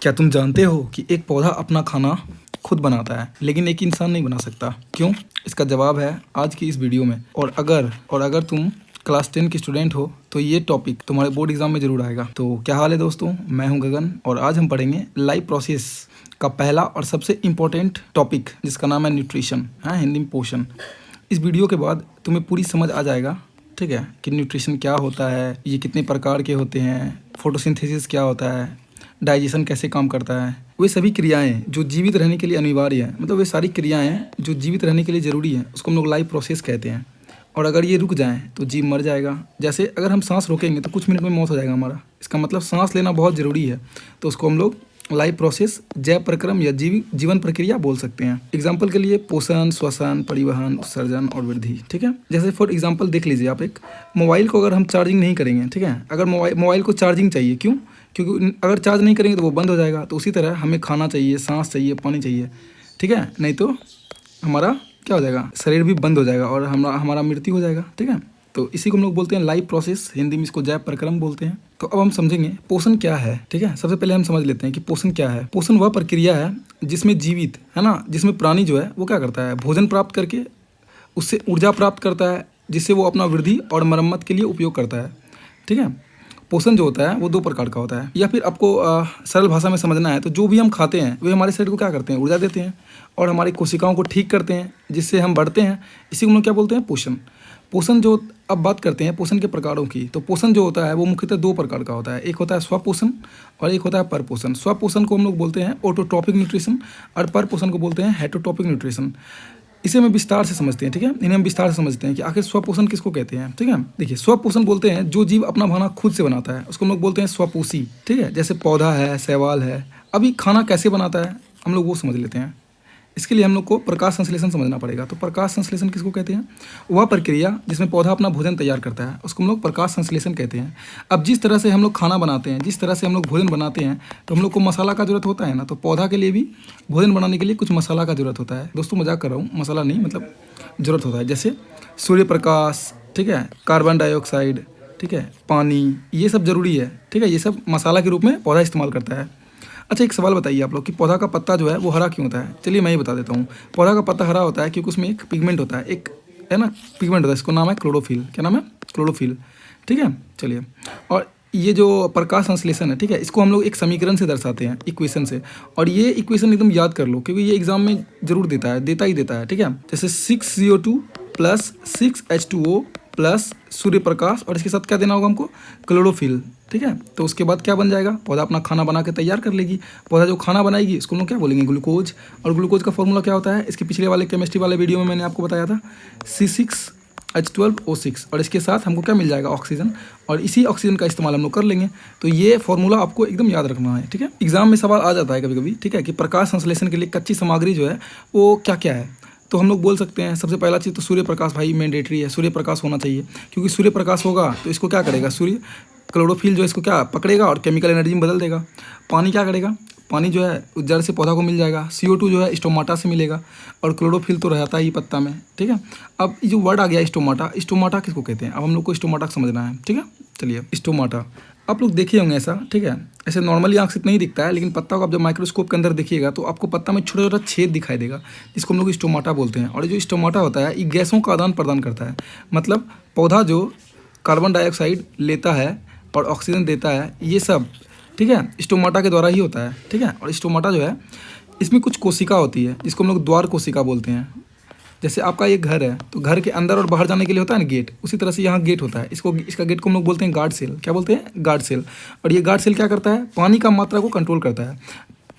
क्या तुम जानते हो कि एक पौधा अपना खाना खुद बनाता है लेकिन एक इंसान नहीं बना सकता? क्यों? इसका जवाब है आज की इस वीडियो में। और अगर तुम क्लास 10 की स्टूडेंट हो तो ये टॉपिक तुम्हारे बोर्ड एग्जाम में जरूर आएगा। तो क्या हाल है दोस्तों, मैं हूं गगन और आज हम पढ़ेंगे लाइफ प्रोसेस का पहला और सबसे इम्पोर्टेंट टॉपिक जिसका नाम है न्यूट्रिशन, हाँ हिंदी में पोषण। इस वीडियो के बाद तुम्हें पूरी समझ आ जाएगा, ठीक है, कि न्यूट्रिशन क्या होता है, ये कितने प्रकार के होते हैं, फोटोसिंथेसिस क्या होता है, डाइजेशन कैसे काम करता है, वे सभी क्रियाएं जो जीवित रहने के लिए अनिवार्य हैं, मतलब वे सारी क्रियाएं जो जीवित रहने के लिए ज़रूरी हैं उसको हम लोग लाइफ प्रोसेस कहते हैं। और अगर ये रुक जाएं तो जीव मर जाएगा। जैसे अगर हम सांस रोकेंगे तो कुछ मिनट में मौत हो जाएगा हमारा। इसका मतलब सांस लेना बहुत ज़रूरी है, तो उसको हम लोग लाइफ प्रोसेस, जैव प्रक्रम या जीवन प्रक्रिया बोल सकते हैं। एग्जाम्पल के लिए पोषण, श्वसन, परिवहन, उत्सर्जन और वृद्धि, ठीक है। जैसे फॉर एग्जाम्पल देख लीजिए आप, एक मोबाइल को अगर हम चार्जिंग नहीं करेंगे, ठीक है, अगर मोबाइल को चार्जिंग चाहिए, क्यों? क्योंकि अगर चार्ज नहीं करेंगे तो वो बंद हो जाएगा। तो उसी तरह हमें खाना चाहिए, सांस चाहिए, पानी चाहिए, ठीक है, नहीं तो हमारा क्या हो जाएगा, शरीर भी बंद हो जाएगा और हमारा मृत्यु हो जाएगा, ठीक है। तो इसी को हम लोग बोलते हैं लाइफ प्रोसेस, हिंदी में इसको जैव प्रक्रम बोलते हैं। तो अब हम समझेंगे पोषण क्या है, ठीक है। सबसे पहले हम समझ लेते हैं कि पोषण क्या है। पोषण वह प्रक्रिया है जिसमें जीवित, है ना, जिसमें प्राणी जो है वो क्या करता है, भोजन प्राप्त करके उससे ऊर्जा प्राप्त करता है जिससे वो अपना वृद्धि और मरम्मत के लिए उपयोग करता है, ठीक है। पोषण जो होता है वो दो प्रकार का होता है, या फिर आपको सरल भाषा में समझना है तो जो भी हम खाते हैं वे हमारे शरीर को क्या करते हैं, ऊर्जा देते हैं और हमारी कोशिकाओं को ठीक करते हैं जिससे हम बढ़ते हैं। इसी को हम लोग क्या बोलते हैं, पोषण। पोषण जो, अब बात करते हैं पोषण के प्रकारों की। तो पोषण जो होता है वो मुख्यतः दो प्रकार का होता है, एक होता है स्वपोषण और एक होता है परपोषण। स्वपोषण को हम लोग बोलते हैं ऑटोट्रॉपिक न्यूट्रिशन और परपोषण को बोलते हैं हेटरोट्रॉपिक न्यूट्रिशन। इसे हम विस्तार से समझते हैं, ठीक है, इन्हें हम विस्तार से समझते हैं कि आखिर स्वपोषण किसको कहते हैं, ठीक है। देखिए, स्वपोषण बोलते हैं जो जीव अपना खाना खुद से बनाता है उसको हम लोग बोलते हैं स्वपोषी, ठीक है। जैसे पौधा है, शैवाल है। अभी खाना कैसे बनाता है हम लोग वो समझ लेते हैं। इसके लिए हम लोग को प्रकाश संश्लेषण समझना पड़ेगा। तो प्रकाश संश्लेषण किसको कहते हैं? वह प्रक्रिया जिसमें पौधा अपना भोजन तैयार करता है उसको हम लोग प्रकाश संश्लेषण कहते हैं। अब जिस तरह से हम लोग खाना बनाते हैं, जिस तरह से हम लोग भोजन बनाते हैं, तो हम लोग को मसाला का जरूरत होता है ना। तो पौधा के लिए भी भोजन बनाने के लिए कुछ मसाला का जरूरत होता है। दोस्तों मजाक कर रहा हूँ, मसाला नहीं, मतलब जरूरत होता है। जैसे सूर्य प्रकाश, ठीक है, कार्बन डाइऑक्साइड, ठीक है, पानी, ये सब जरूरी है, ठीक है। ये सब मसाला के रूप में पौधा इस्तेमाल करता है। अच्छा, एक सवाल बताइए आप लोग कि पौधा का पत्ता जो है वो हरा क्यों होता है? चलिए मैं ही बता देता हूँ। पौधा का पत्ता हरा होता है क्योंकि उसमें एक पिगमेंट होता है, एक है ना, पिगमेंट होता है, इसको नाम है क्लोरोफिल। क्या नाम है? क्लोरोफिल, ठीक है। चलिए, और ये जो प्रकाश संश्लेषण है, ठीक है, इसको हम लोग एक समीकरण से दर्शाते हैं, इक्वेशन से। और ये इक्वेशन एकदम याद कर लो क्योंकि ये एग्जाम में जरूर देता ही देता है, ठीक है। जैसे 6CO2 plus 6H2O plus Surya Prakash और इसके साथ क्या देना होगा हमको, क्लोरोफिल, ठीक है। तो उसके बाद क्या बन जाएगा, पौधा अपना खाना बना के तैयार कर लेगी। पौधा जो खाना बनाएगी इसको हम लोग क्या बोलेंगे, ग्लूकोज। और ग्लूकोज का फॉर्मूला क्या होता है, इसके पिछले वाले केमिस्ट्री वाले वीडियो में मैंने आपको बताया था, C6H12O6। और इसके साथ हमको क्या मिल जाएगा, ऑक्सीजन। और इसी ऑक्सीजन का इस्तेमाल हम लोग कर लेंगे। तो ये फॉर्मूला आपको एकदम याद रखना है, ठीक है। एग्जाम में सवाल आ जाता है कभी कभी, ठीक है, कि प्रकाश संश्लेषण के लिए कच्ची सामग्री जो है वो क्या क्या है। तो हम लोग बोल सकते हैं सबसे पहला चीज़ तो सूर्य प्रकाश, भाई मैंडेटरी है, सूर्य प्रकाश होना चाहिए। क्योंकि सूर्य प्रकाश होगा तो इसको क्या करेगा, सूर्य क्लोरोफिल जो इसको क्या पकड़ेगा और केमिकल एनर्जी में बदल देगा। पानी क्या करेगा, पानी जो है जड़ से पौधा को मिल जाएगा। CO2 जो है स्टोमाटा से मिलेगा और क्लोरोफिल तो रहता ही पत्ता में, ठीक है। अब ये जो वर्ड आ गया स्टोमाटा, स्टोमाटा किसको कहते हैं, अब हम लोग को स्टोमाटा समझना है, ठीक है। चलिए, स्टोमाटा आप लोग देखे होंगे ऐसा, ठीक है, ऐसे नॉर्मली आंख से नहीं दिखता है, लेकिन पत्ता को आप जब माइक्रोस्कोप के अंदर देखिएगा तो आपको पत्ता में छोटा छोटा छेद दिखाई देगा, जिसको हम लोग स्टोमाटा बोलते हैं। और ये जो स्टोमाटा होता है ये गैसों का आदान प्रदान करता है। मतलब पौधा जो कार्बन डाइऑक्साइड लेता है और ऑक्सीजन देता है, ये सब, ठीक है, स्टोमाटा के द्वारा ही होता है, ठीक है। और स्टोमाटा जो है इसमें कुछ कोशिका होती है जिसको हम लोग द्वार कोशिका बोलते हैं। जैसे आपका एक घर है तो घर के अंदर और बाहर जाने के लिए होता है ना गेट, उसी तरह से यहाँ गेट होता है। इसका गेट को हम लोग बोलते हैं गार्ड सेल। क्या बोलते हैं, गार्ड सेल। और ये गार्ड सेल क्या करता है, पानी का मात्रा को कंट्रोल करता है।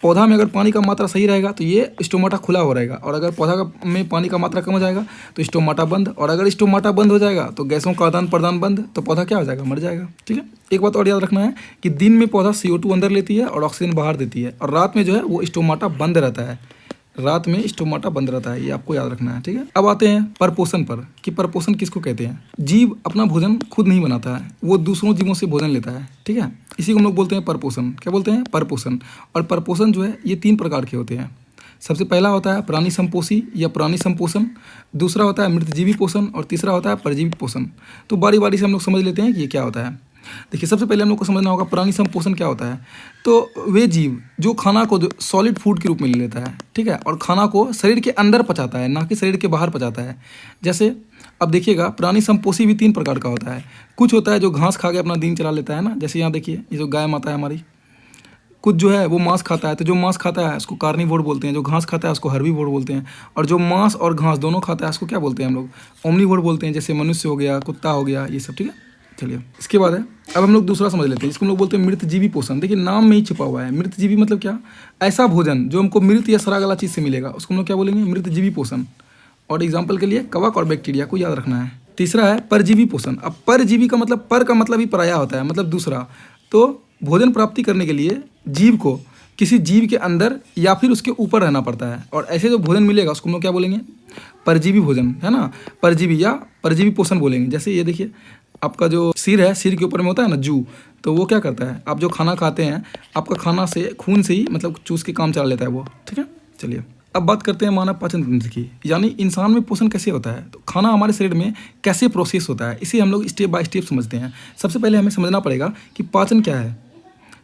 पौधा में अगर पानी का मात्रा सही रहेगा तो ये स्टोमाटा खुला हो रहेगा, और अगर पौधा में पानी का मात्रा कम हो जाएगा तो स्टोमाटा बंद। और अगर स्टोमाटा बंद हो जाएगा तो गैसों का आदान प्रदान बंद, तो पौधा क्या हो जाएगा, मर जाएगा, ठीक है। एक बात और याद रखना है कि दिन में पौधा CO2 अंदर लेती है और ऑक्सीजन बाहर देती है, और रात में जो है वो स्टोमाटा बंद रहता है। रात में स्टोमाटा बंद रहता है, ये आपको याद रखना है, ठीक है। अब आते हैं परपोषण पर, कि परपोषण किसको कहते हैं। जीव अपना भोजन खुद नहीं बनाता है, वो दूसरों जीवों से भोजन लेता है, ठीक है। इसी को हम लोग बोलते हैं परपोषण। क्या बोलते हैं, परपोषण। और परपोषण जो है ये 3 प्रकार के होते हैं। सबसे पहला होता है प्राणी संपोषी या प्राणी संपोषण, दूसरा होता है मृतजीवी पोषण और तीसरा होता है परजीवी पोषण। तो बारी बारी से हम लोग समझ लेते हैं कि ये क्या होता है। देखिए सबसे पहले हम लोग को समझना होगा प्राणी संपोषण क्या होता है। तो वे जीव जो खाना को जो सॉलिड फूड के रूप में ले लेता है, ठीक है, और खाना को शरीर के अंदर पचाता है, ना कि शरीर के बाहर पचाता है। जैसे अब देखिएगा प्राणी संपोषी भी 3 प्रकार का होता है। कुछ होता है जो घास खा के अपना दिन चला लेता है ना, जैसे यहाँ देखिए ये जो गाय माता है हमारी। कुछ जो है वो मांस खाता है, तो जो मांस खाता है उसको कार्निवोर बोलते हैं, जो घास खाता है उसको हर्बीवोर बोलते हैं, और जो मांस और घास दोनों खाता है उसको क्या बोलते हैं हम लोग, ओमनीवोर बोलते हैं, जैसे मनुष्य हो गया, कुत्ता हो गया, ये सब, ठीक है। चलिए इसके बाद है, अब हम लोग दूसरा समझ लेते हैं, इसको हम लोग बोलते हैं मृतजीवी पोषण। देखिए नाम में ही छिपा हुआ है, मृतजीवी मतलब क्या, ऐसा भोजन जो हमको मृत या सड़ा गला चीज़ से मिलेगा उसको हम लोग क्या बोलेंगे, मृतजीवी पोषण। और एग्जाम्पल के लिए कवक और बैक्टीरिया को याद रखना है। तीसरा है परजीवी पोषण। अब परजीवी का मतलब, पर का मतलब ही पराया होता है, मतलब दूसरा। तो भोजन प्राप्ति करने के लिए जीव को किसी जीव के अंदर या फिर उसके ऊपर रहना पड़ता है, और ऐसे जो भोजन मिलेगा उसको हम लोग क्या बोलेंगे, परजीवी भोजन, है ना, परजीवी या परजीवी पोषण बोलेंगे। जैसे ये देखिए आपका जो सिर है, सिर के ऊपर में होता है ना जू, तो वो क्या करता है, आप जो खाना खाते हैं आपका खाना से खून से ही मतलब चूस के काम चला लेता है वो, ठीक है। चलिए अब बात करते हैं मानव पाचन तंत्र की, यानी इंसान में पोषण कैसे होता है, तो खाना हमारे शरीर में कैसे प्रोसेस होता है, इसे हम लोग स्टेप बाय स्टेप समझते हैं। सबसे पहले हमें समझना पड़ेगा कि पाचन क्या है,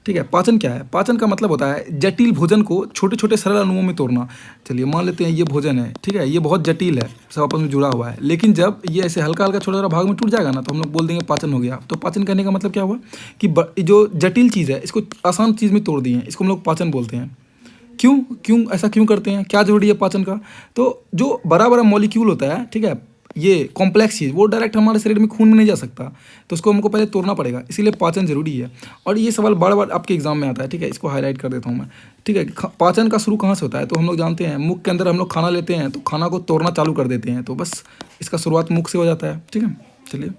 ठीक है। पाचन क्या है, पाचन का मतलब होता है जटिल भोजन को छोटे छोटे सरल अणुओं में तोड़ना। चलिए मान लेते हैं ये भोजन है, ठीक है, ये बहुत जटिल है, सब आपस में जुड़ा हुआ है, लेकिन जब ये ऐसे हल्का हल्का छोटा छोटा भाग में टूट जाएगा ना, तो हम लोग बोल देंगे पाचन हो गया। तो पाचन करने का मतलब क्या हुआ कि जो जटिल चीज़ है इसको आसान चीज़ में तोड़ दिए हैं, इसको हम लोग पाचन बोलते हैं। क्यों ऐसा क्यों करते हैं, क्या जरूरी है पाचन का, तो जो बड़ा बड़ा मॉलिक्यूल होता है, ठीक है, ये कॉम्प्लेक्स चीज़ वो डायरेक्ट हमारे शरीर में खून में नहीं जा सकता, तो उसको हमको पहले तोड़ना पड़ेगा, इसीलिए पाचन जरूरी है। और ये सवाल बार बार आपके एग्जाम में आता है, ठीक है, इसको हाईलाइट कर देता हूँ मैं, ठीक है। पाचन का शुरू कहाँ से होता है, तो हम लोग जानते हैं मुख के अंदर हम लोग खाना लेते हैं तो खाना को तोड़ना चालू कर देते हैं, तो बस इसका शुरुआत मुख से हो जाता है, ठीक है। चलिए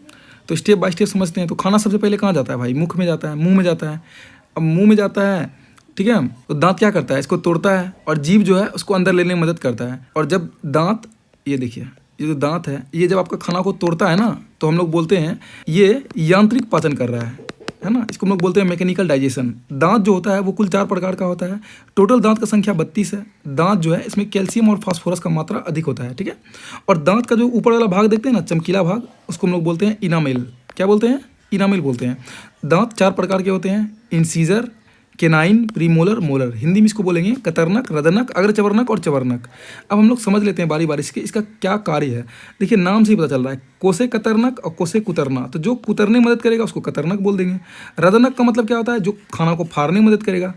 तो स्टेप बाय स्टेप समझते हैं। तो खाना सबसे पहले कहाँ जाता है भाई, मुख में जाता है, मुँह में जाता है। अब मुँह में जाता है, ठीक है, तो दांत क्या करता है, इसको तोड़ता है, और जीभ जो है उसको अंदर लेने में मदद करता है। और जब दांत, ये देखिए ये जो दांत है, ये जब आपका खाना को तोड़ता है ना, तो हम लोग बोलते हैं ये यांत्रिक पाचन कर रहा है ना, इसको हम लोग बोलते हैं मैकेनिकल डाइजेशन। दांत जो होता है वो कुल 4 प्रकार का होता है। टोटल दांत का संख्या 32 है। दांत जो है इसमें कैल्शियम और फास्फोरस का मात्रा अधिक होता है, ठीक है। और दांत का जो ऊपर वाला भाग देखते हैं ना, चमकीला भाग, उसको हम लोग बोलते हैं इनामेल। क्या बोलते हैं, इनामेल बोलते हैं। दांत 4 प्रकार के होते हैं, incisor, canine, premolar, molar. Hindi में इसको बोलेंगे कतरनक, रदनक, अग्रचवर्णक और चवर्णक। अब हम लोग समझ लेते हैं बारी बारी इसका क्या कार्य है। देखिए नाम से ही पता चल रहा है, कोसे कतरनक और कोसे कुतरना। तो जो कुतरने में मदद करेगा उसको कतरनक बोल देंगे। रदनक का मतलब क्या होता है, जो खाना को फाड़ने में मदद करेगा।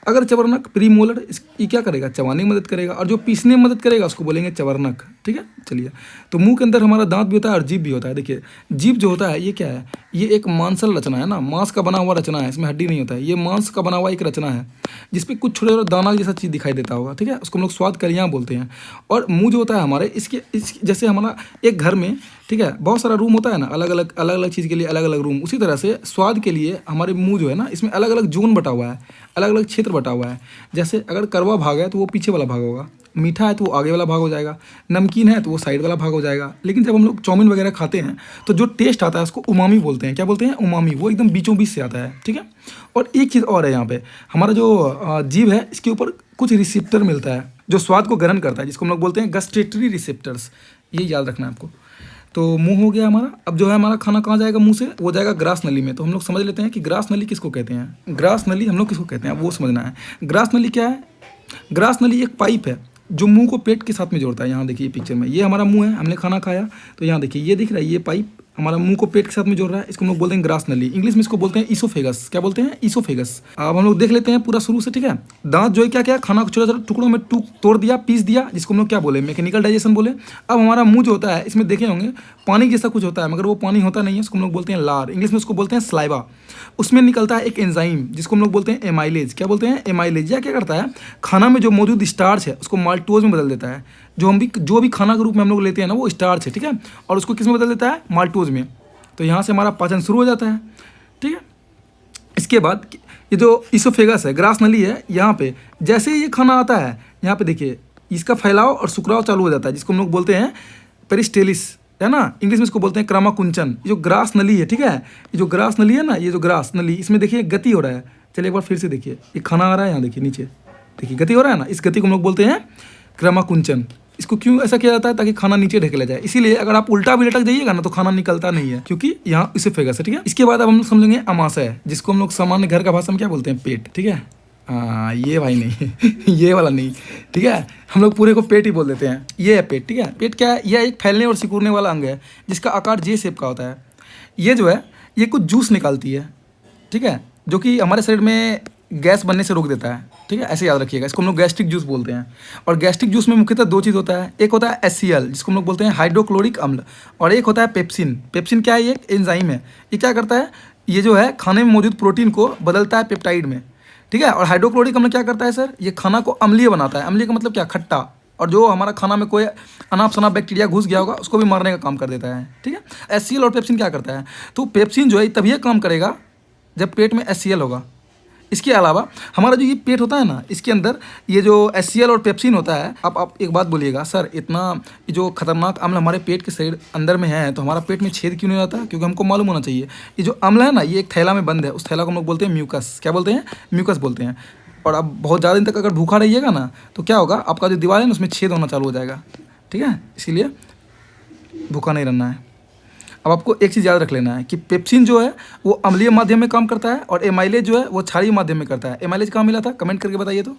अगर चवर्णक प्रीमोलर, ये क्या करेगा, चबाने में मदद करेगा। और जो पीसने में मदद करेगा उसको बोलेंगे चवर्णक, ठीक है। चलिए तो मुंह के अंदर हमारा दांत भी होता है और जीभ भी होता है। देखिए जीभ जो होता है ये क्या है, ये एक मांसल रचना है ना, मांस का बना हुआ रचना है, इसमें हड्डी नहीं होता है, ये मांस का बना हुआ एक रचना है जिसपे कुछ छोटे छोटे दाना जैसा चीज़ दिखाई देता होगा, ठीक है। उसको हम लोग स्वाद कलियाँ बोलते हैं। और मुंह जो होता है हमारे, इसके जैसे हमारा एक घर में, ठीक है, बहुत सारा रूम होता है ना, अलग अलग चीज़ के लिए अलग अलग रूम, उसी तरह से स्वाद के लिए हमारे मुंह जो है ना, इसमें अलग अलग जोन बटा हुआ है, अलग अलग क्षेत्र बटा हुआ है। जैसे अगर कड़वा भाग है तो वो पीछे वाला भाग होगा, मीठा है तो वो आगे वाला भाग हो जाएगा, नमकीन है तो वो साइड वाला भाग हो जाएगा। लेकिन जब हम लोग चाउमीन वगैरह खाते हैं तो जो टेस्ट आता है उसको उमामी बोलते हैं। क्या बोलते हैं, उमामी, वो एकदम बीचों बीच से आता है, ठीक है। और एक चीज़ और है यहाँ पे, हमारा जो जीभ है इसके ऊपर कुछ रिसेप्टर मिलता है जो स्वाद को ग्रहण करता है, जिसको हम लोग बोलते हैं गस्टेटरी रिसेप्टर्स। ये याद रखना है आपको। तो मुंह हो गया हमारा। अब जो है हमारा खाना कहाँ जाएगा, मुंह से, वो जाएगा ग्रास नली में। तो हम लोग समझ लेते हैं कि ग्रास नली किसको कहते हैं। ग्रास नली हम लोग किसको कहते हैं वो समझना है। ग्रास नली क्या है, ग्रास नली एक पाइप है जो मुंह को पेट के साथ में जोड़ता है। यहाँ देखिए पिक्चर में, ये हमारा मुंह है, हमने खाना खाया तो यहाँ देखिए ये दिख रहा है, ये पाइप हमारा मुंह को पेट के साथ में जोड़ रहा है, इसको हम लोग बोलते हैं ग्रास नली। इंग्लिश में इसको बोलते हैं ईसोफेगस। क्या बोलते हैं, ईसोफेगस। अब हम लोग देख लेते हैं पूरा शुरू से, ठीक है। दांत जो है क्या क्या, खाना को छोटे छोटे टुकड़ों में तोड़ दिया, पीस दिया, जिसको हम लोग क्या बोले, मैकेनिकल डाइजेशन बोले। अब हमारा मुंह जो होता है इसमें देखे होंगे पानी जैसा कुछ होता है, मगर वो पानी होता नहीं है, उसको हम लोग बोलते हैं लार। इंग्लिश में उसको बोलते हैं स्लाइवा। उसमें निकलता है एक एंजाइम जिसको हम लोग बोलते हैं एमाइलेज। क्या बोलते हैं, एमाइलेज। या क्या करता है, खाना में जो मौजूद स्टार्च है उसको माल्टोज में बदल देता है। जो भी खाना के रूप में हम लोग लेते हैं ना वो स्टार्च है, ठीक है, और उसको किस में बदल देता है, माल्टोज में। तो यहाँ से हमारा पाचन शुरू हो जाता है, ठीक है। इसके बाद ये जो ईसोफेगस है, ग्रास नली है, यहाँ पे जैसे ही ये खाना आता है, यहाँ पे देखिए इसका फैलाव और सुकराव चालू हो जाता है, जिसको हम लोग बोलते हैं पेरिस्टेलिस, है ना। इंग्लिश में इसको बोलते हैं क्रामाकुंचन। ये जो ग्रास नली है, ठीक है, ये जो ग्रास नली है ना, ये जो ग्रास नली, इसमें देखिए गति हो रहा है। चलिए एक बार फिर से देखिए, ये खाना आ रहा है, यहाँ देखिए नीचे देखिए गति हो रहा है ना, इस गति को हम लोग बोलते हैं क्रामाकुंचन। इसको क्यों ऐसा किया जाता है? ताकि खाना नीचे ढकेला जाए। इसीलिए अगर आप उल्टा भी लटक जाइएगा ना तो खाना निकलता नहीं है, क्योंकि यहाँ इसोफेगस है। ठीक है, इसके बाद अब हम लोग समझेंगे अमाशय, जिसको हम लोग सामान्य घर का भाषा में क्या बोलते हैं? पेट। ठीक है, ये भाई नहीं ये वाला नहीं। ठीक है, हम लोग पूरे को पेट ही बोल देते हैं। ये है पेट। ठीक है, पेट क्या है? यह एक फैलने और सिकुड़ने वाला अंग है जिसका आकार जे शेप का होता है। ये जो है ये कुछ जूस निकालती है। ठीक है, जो कि हमारे शरीर में गैस बनने से रोक देता है। ठीक है, ऐसे याद रखिएगा, इसको हम लोग गैस्ट्रिक जूस बोलते हैं। और गैस्ट्रिक जूस में मुख्यतः दो चीज़ होता है, एक होता है HCl जिसको हम लोग बोलते हैं हाइड्रोक्लोरिक अम्ल, और एक होता है पेप्सिन। पेप्सिन क्या है? ये एक एंजाइम है। ये क्या करता है? ये जो है खाने में मौजूद प्रोटीन को बदलता है पेप्टाइड में। ठीक है, और हाइड्रोक्लोरिक अम्ल क्या करता है सर? ये खाना को अम्लीय बनाता है। अम्लीय का मतलब क्या? खट्टा। और जो हमारा खाना में कोई अनाप शनाप बैक्टीरिया घुस गया होगा उसको भी मारने का काम कर देता है। ठीक है, HCl और पेप्सिन क्या करता है? तो पेप्सिन जो है तभी काम करेगा जब पेट में HCl होगा। इसके अलावा हमारा जो ये पेट होता है ना, इसके अंदर ये जो HCl और पेप्सिन होता है। आप एक बात बोलिएगा, सर इतना ये जो खतरनाक अम्ल हमारे पेट के शरीर अंदर में है तो हमारा पेट में छेद क्यों नहीं होता? क्योंकि हमको मालूम होना चाहिए ये जो अम्ल है ना, ये एक थैला में बंद है। उस थैला को हम लोग बोलते हैं म्यूकस। क्या बोलते हैं? म्यूकस बोलते हैं। और अब बहुत ज़्यादा दिन तक अगर भूखा रहिएगा ना तो क्या होगा? आपका जो दीवार है ना उसमें छेद होना चालू हो जाएगा। ठीक है, इसीलिए भूखा नहीं रहना है। अब आपको एक चीज़ याद रख लेना है कि पेप्सिन जो है वो अम्लीय माध्यम में काम करता है और एमाइलेज जो है वो क्षारीय माध्यम में करता है। एमाइलेज कहाँ मिला था? कमेंट करके बताइए तो।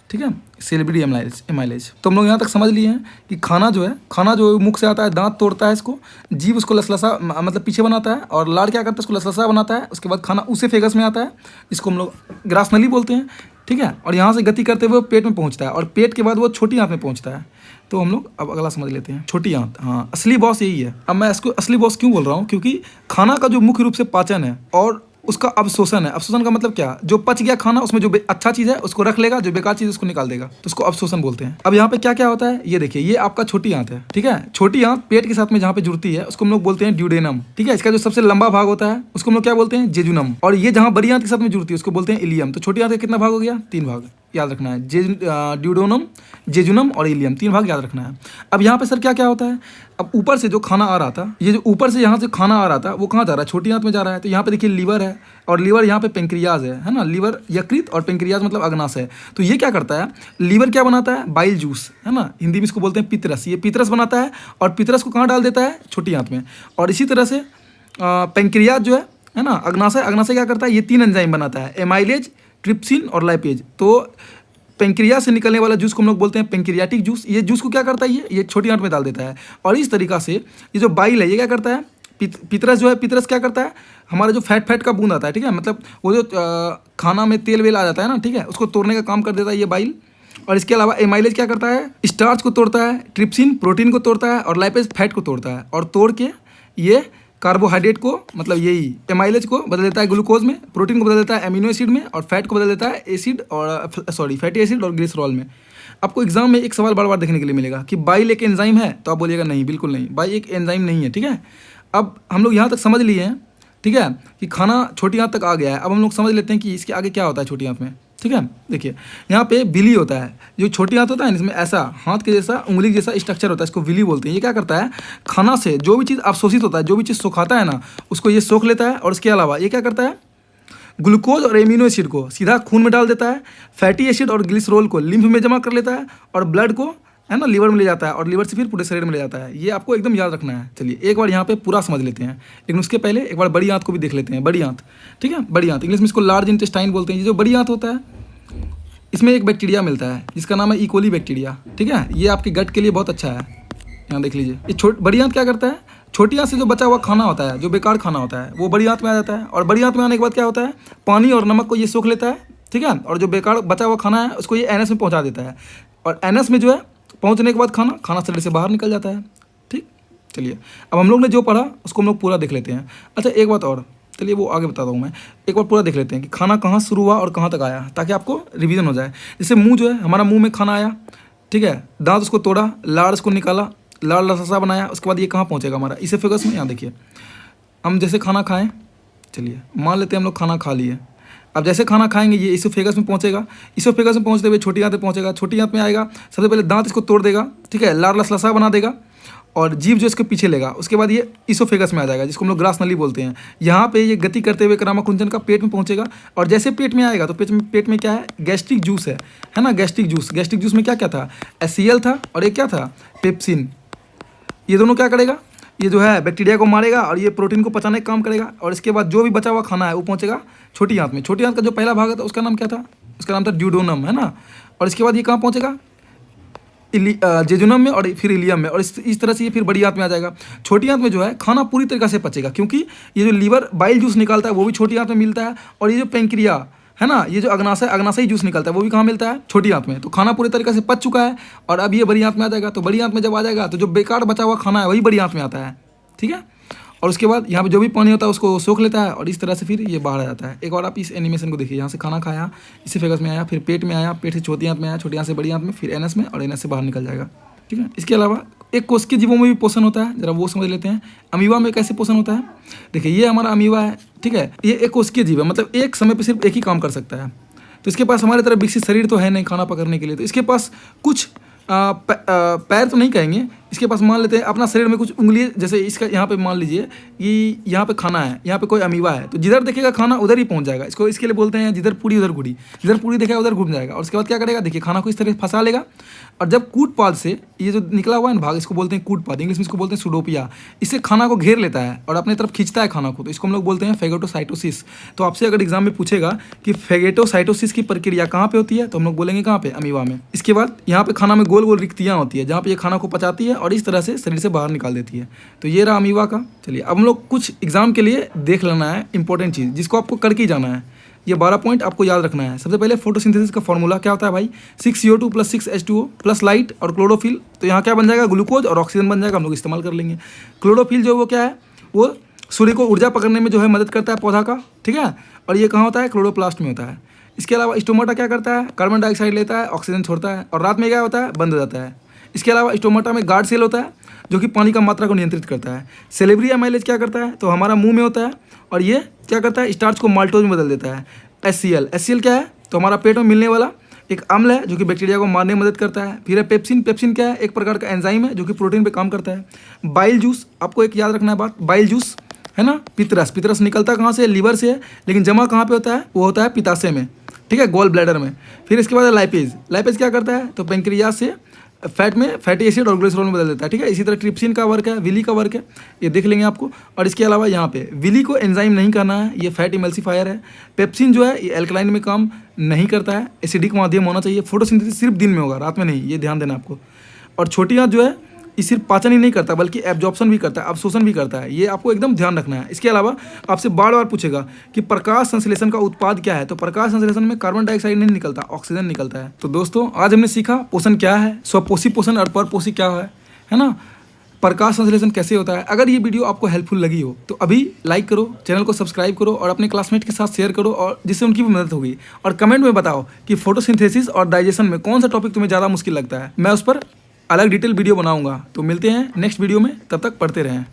ठीक है, सेलिब्रिटी एमाइलेज। तो हम लोग यहाँ तक समझ लिए हैं कि खाना जो मुख से आता है, दांत तोड़ता है इसको, जीभ उसको लसलसा मतलब पीछे बनाता है, और लार क्या करता है? उसको लसलसा बनाता है। उसके बाद खाना उसे फेगस में आता है, इसको हम लोग ग्रासनली बोलते हैं। ठीक है, और यहाँ से गति करते हुए पेट में पहुँचता है, और पेट के बाद वो छोटी आंत में पहुँचता है। तो हम लोग अब अगला समझ लेते हैं, छोटी आंत। हाँ, असली बॉस यही है। अब मैं इसको असली बॉस क्यों बोल रहा हूँ? क्योंकि खाना का जो मुख्य रूप से पाचन है और उसका अवशोषण है। अवशोषण का मतलब क्या? जो पच गया खाना उसमें जो अच्छा चीज़ है उसको रख लेगा, जो बेकार चीज़ उसको निकाल देगा, तो उसको अवशोषण बोलते हैं। अब यहाँ पे क्या क्या होता है ये देखिए, ये आपका छोटी आंत है। ठीक है, छोटी आंत पेट के साथ में जहाँ पे जुड़ती है उसको हम लोग बोलते हैं ड्यूडेनम। ठीक है, इसका जो सबसे लंबा भाग होता है उसको हम लोग क्या बोलते हैं? जेजुनम। और ये जहाँ बड़ी आंत के साथ में जुड़ती है उसको बोलते हैं इलियम। तो छोटी आंत का कितना भाग हो गया? 3 भाग याद रखना है। ड्यूडोनम, जेजुनम और इलियम, 3 भाग याद रखना है। अब यहाँ पे सर क्या क्या होता है? अब ऊपर से जो खाना आ रहा था, ये जो ऊपर से यहाँ से खाना आ रहा था वो कहाँ जा रहा है? छोटी आंत में जा रहा है। तो यहाँ पे देखिए लीवर है, और लीवर यहाँ पे पेंक्रियाज है ना। लीवर यकृत और पेंक्रियाज मतलब अग्नाशय है। तो ये क्या करता है? लीवर क्या बनाता है? बाइल जूस, है ना, हिंदी में इसको बोलते हैं पितरस। ये पितरस बनाता है, और पितरस को कहाँ डाल देता है? छोटी आंत में। और इसी तरह से पेंक्रियाज जो है ना, अग्नाशय क्या करता है? ये 3 एंजाइम बनाता है, एमाइलेज, ट्रिप्सिन और लाइपेज। तो पेंक्रियाज से निकलने वाला जूस को हम लोग बोलते हैं पेंक्रियाटिक जूस। ये जूस को क्या करता है? ये छोटी आंत में डाल देता है। और इस तरीक़ा से ये जो बाइल है ये क्या करता है? पितरस जो है, पितरस क्या करता है? हमारा जो फैट का बूंद आता है, ठीक है, मतलब वो जो खाना में तेल वेल आ जाता है ना, ठीक है, उसको तोड़ने का काम कर देता है ये बाइल। और इसके अलावा एमाइलेज क्या करता है? स्टार्च को तोड़ता है, ट्रिप्सिन प्रोटीन को तोड़ता है, और लाइपेज फैट को तोड़ता है। और तोड़ के ये कार्बोहाइड्रेट को, मतलब यही एमाइलेज को बदल देता है ग्लूकोज में, प्रोटीन को बदल देता है एमिनो एसिड में, और फैट को बदल देता है एसिड और फैटी एसिड और ग्लिसरॉल में। आपको एग्जाम में एक सवाल बार बार देखने के लिए मिलेगा कि बाइल एक एंजाइम है, तो आप बोलिएगा नहीं, बिल्कुल नहीं, बाइल एक एंजाइम नहीं है। ठीक है, अब हम लोग यहाँ तक समझ लिए हैं, ठीक है, कि खाना छोटी आंत तक आ गया है। अब हम लोग समझ लेते हैं कि इसके आगे क्या होता है छोटी आंत में। ठीक है, देखिए यहाँ पे विली होता है। जो छोटी आंत होता है इसमें ऐसा हाथ के जैसा, उंगली जैसा स्ट्रक्चर होता है, इसको विली बोलते हैं। ये क्या करता है? खाना से जो भी चीज़ अवशोषित होता है, जो भी चीज़ सोखाता है ना, उसको ये सोख लेता है। और इसके अलावा ये क्या करता है? ग्लूकोज और एमिनो एसिड को सीधा खून में डाल देता है, फैटी एसिड और ग्लिसरॉल को लिम्फ में जमा कर लेता है, और ब्लड को, है ना, लीवर में ले जाता है, और लीवर से फिर पूरे शरीर में ले जाता है। ये आपको एकदम याद रखना है। चलिए एक बार यहाँ पे पूरा समझ लेते हैं, लेकिन उसके पहले एक बार बड़ी आंत को भी देख लेते हैं। बड़ी आंत, ठीक है, बड़ी आंत, इंग्लिश में इसको लार्ज इंटेस्टाइन बोलते हैं। ये जो बड़ी आंत होता है इसमें एक बैक्टीरिया मिलता है जिसका नाम है इकोली बैक्टीरिया। ठीक है, ये आपके गट के लिए बहुत अच्छा है। यहाँ देख लीजिए, ये बड़ी आंत क्या करता है? छोटी आंत से जो बचा हुआ खाना होता है, जो बेकार खाना होता है, वो बड़ी आंत में आ जाता है। और बड़ी आंत में आने के बाद क्या होता है? पानी और नमक को ये सोख लेता है, ठीक है, और जो बेकार बचा हुआ खाना है उसको ये एनएस में पहुँचा देता है। और एनएस में जो है पहुँचने के बाद खाना शरीर से बाहर निकल जाता है। ठीक, चलिए अब हम लोग ने जो पढ़ा उसको हम लोग पूरा देख लेते हैं। अच्छा एक बात और, चलिए वो आगे बताता हूँ मैं, एक बार पूरा देख लेते हैं कि खाना कहाँ शुरू हुआ और कहाँ तक आया, ताकि आपको रिवीजन हो जाए। जैसे मुंह जो है, हमारा मुंह में खाना आया, ठीक है, दांत उसको तोड़ा, लार उसको निकाला, लार लससा बनाया, उसके बाद ये कहाँ पहुँचेगा? हमारा इसोफेगस में। यहाँ देखिए, हम जैसे खाना खाएं, चलिए मान लेते हैं हम लोग खाना खा लिए। अब जैसे खाना खाएंगे ये इसोफेगस में पहुँचेगा, इसोफेगस में पहुँचते हुए छोटी आंत में पहुँचेगा, छोटी आंत में आएगा, सबसे पहले दांत इसको तोड़ देगा, ठीक है, लार लसलसा बना देगा, और जीभ जो इसके पीछे लेगा, उसके बाद ये इसोफेगस में आ जाएगा, जिसको हम लोग ग्रास नली बोलते हैं। यहाँ पे ये गति करते हुए करामाकुंचन का पेट में पहुँचेगा, और जैसे पेट में आएगा तो पेट में क्या है, गैस्ट्रिक जूस है ना, गैस्ट्रिक जूस में क्या क्या था, HCl था, और एक क्या था, पेप्सिन। ये दोनों क्या करेगा, ये जो है बैक्टीरिया को मारेगा और ये प्रोटीन को पचाने का काम करेगा। और इसके बाद जो भी बचा हुआ खाना है वो पहुँचेगा छोटी आंत में। छोटी आंत का जो पहला भाग था उसका नाम क्या था, उसका नाम था ड्यूडोनम, है ना। और इसके बाद ये कहाँ पहुँचेगा, जेजुनम में, और फिर इलियम में, और इस तरह से ये फिर बड़ी आंत में आ जाएगा। छोटी आंत में जो है खाना पूरी तरीके से पचेगा, क्योंकि ये जो लीवर बाइल जूस निकालता है वो भी छोटी आंत में मिलता है, और ये जो पेंक्रिया है ना, ये जो अग्नाशय जूस निकलता है वो भी कहाँ मिलता है, छोटी आंत में। तो खाना पूरी तरीके से पच चुका है, और अब ये बड़ी आंत में आ जाएगा। तो बड़ी आंत में जब आ जाएगा तो जो बेकार बचा हुआ खाना है वही बड़ी आंत में आता है, ठीक है। और उसके बाद यहाँ पे जो भी पानी होता है उसको सोख लेता है, और इस तरह से फिर ये बाहर आ जाता है। एक बार आप इस एनिमेशन को देखिए, यहाँ से खाना खाया, इसोफेगस में आया, फिर पेट में आया, पेट से छोटी आंत में आया, छोटी आंत से बड़ी आंत में, फिर एनएस में, और एनएस से बाहर निकल जाएगा, ठीक है। इसके अलावा एक कोशिकीय जीवों में भी पोषण होता है, जरा वो समझ लेते हैं। अमीबा में कैसे पोषण होता है, देखिए ये हमारा अमीबा है, ठीक है। ये एक कोशिकीय जीव है, मतलब एक समय पर सिर्फ एक ही काम कर सकता है। तो इसके पास हमारे तरह विकसित शरीर तो है नहीं खाना पकड़ने के लिए, तो इसके पास कुछ पैर तो नहीं कहेंगे, इसके पास मान लेते हैं अपना शरीर में कुछ उंगली, जैसे इसका यहाँ पे मान लीजिए कि यहाँ पे खाना है, यहाँ पे कोई अमीबा है, तो जिधर देखेगा खाना उधर ही पहुँच जाएगा। इसके लिए बोलते हैं जिधर पूरी उधर गुड़ी, जिधर पूरी देखेगा उधर घूम जाएगा। और उसके बाद क्या करेगा, देखिए खाना को इस तरह फंसा लेगा, और जब कूटपाद से ये जो निकला हुआ है ना भाग, इसको बोलते हैं कूटपाद, इंग्लिश में इसको बोलते हैं सुडोपिया, इससे खाना को घेर लेता है और अपनी तरफ खींचता है खाना को, तो इसको हम लोग बोलते हैं फेगोटोसाइटोसिस। तो आपसे अगर एग्जाम में पूछेगा कि फेगोटोसाइटोसिस की प्रक्रिया कहाँ पे होती है, तो हम लोग बोलेंगे कहाँ पे, अमीबा में। इसके बाद यहाँ पे खाना में गोल गोल रिक्तियाँ होती है, जहाँ पे ये खाना को पचाती है और इस तरह से शरीर से बाहर निकाल देती है। तो ये रहा अमीबा का। चलिए अब हम लोग कुछ एग्जाम के लिए देख लेना है इंपॉर्टेंट चीज़, जिसको आपको करके ही जाना है। ये 12 पॉइंट आपको याद रखना है। सबसे पहले फोटोसिंथेसिस का फॉर्मूला क्या होता है भाई, 6CO2 + 6H2O + लाइट और क्लोरोफिल। तो यहाँ क्या बन जाएगा, ग्लूकोज और ऑक्सीजन बन जाएगा, हम लोग इस्तेमाल कर लेंगे। क्लोरोफिल जो वो क्या है, वो सूर्य को ऊर्जा पकड़ने में जो है मदद करता है पौधा का, ठीक है। और ये कहाँ होता है, क्लोरोप्लास्ट में होता है। इसके अलावा स्टोमाटा क्या करता है, कार्बन डाइऑक्साइड लेता है, ऑक्सीजन छोड़ता है, और रात में क्या होता है, बंद हो जाता है। इसके अलावा स्टोमाटा में गार्ड सेल होता है जो कि पानी का मात्रा को नियंत्रित करता है। सेलेब्री एमाइलेज क्या करता है, तो हमारा मुंह में होता है, और ये क्या करता है, स्टार्च को माल्टोज में बदल देता है। HCl क्या है, तो हमारा पेट में मिलने वाला एक अम्ल है जो कि बैक्टीरिया को मारने में मदद करता है। फिर है पेप्सिन क्या है, एक प्रकार का एंजाइम है जो कि प्रोटीन पे काम करता है। बाइल जूस, आपको एक याद रखना है बात, बाइल जूस है ना, पितरस निकलता कहाँ से, लीवर से है, लेकिन जमा कहाँ पे होता है, वो होता है पित्ताशय में, ठीक है, गॉल ब्लैडर में। फिर इसके बाद लाइपेज क्या करता है, तो पेंक्रियाज से फैट में फैटी एसिड और ग्लिसरॉल में बदल देता है, ठीक है। इसी तरह ट्रिप्सिन का वर्क है, विली का वर्क है, ये देख लेंगे आपको। और इसके अलावा यहाँ पे विली को एंजाइम नहीं करना है, ये फैट इमल्सिफायर है। पेप्सिन जो है ये एल्कलाइन में काम नहीं करता है, एसिडिक माध्यम होना चाहिए। फोटोसिंथेसिस सिर्फ दिन में होगा, रात में नहीं, ये ध्यान देना आपको। और छोटी आंत जो है ये सिर्फ पाचन ही नहीं करता बल्कि एब्जॉर्प्शन भी करता है, अवशोषण भी करता है, ये आपको एकदम ध्यान रखना है। इसके अलावा आपसे बार बार पूछेगा कि प्रकाश संश्लेषण का उत्पाद क्या है, तो प्रकाश संश्लेषण में कार्बन डाइऑक्साइड नहीं निकलता, ऑक्सीजन निकलता है। तो दोस्तों आज हमने सीखा पोषण क्या है, स्वपोषी पोषण और परपोषी क्या है ना, प्रकाश संश्लेषण कैसे होता है। अगर ये वीडियो आपको हेल्पफुल लगी हो तो अभी लाइक करो, चैनल को सब्सक्राइब करो और अपने क्लासमेट के साथ शेयर करो, और जिससे उनकी भी मदद होगी। और कमेंट में बताओ कि फोटोसिंथेसिस और डाइजेशन में कौन सा टॉपिक तुम्हें ज़्यादा मुश्किल लगता है, मैं उस पर अलग डिटेल वीडियो बनाऊंगा। तो मिलते हैं नेक्स्ट वीडियो में, तब तक पढ़ते रहें।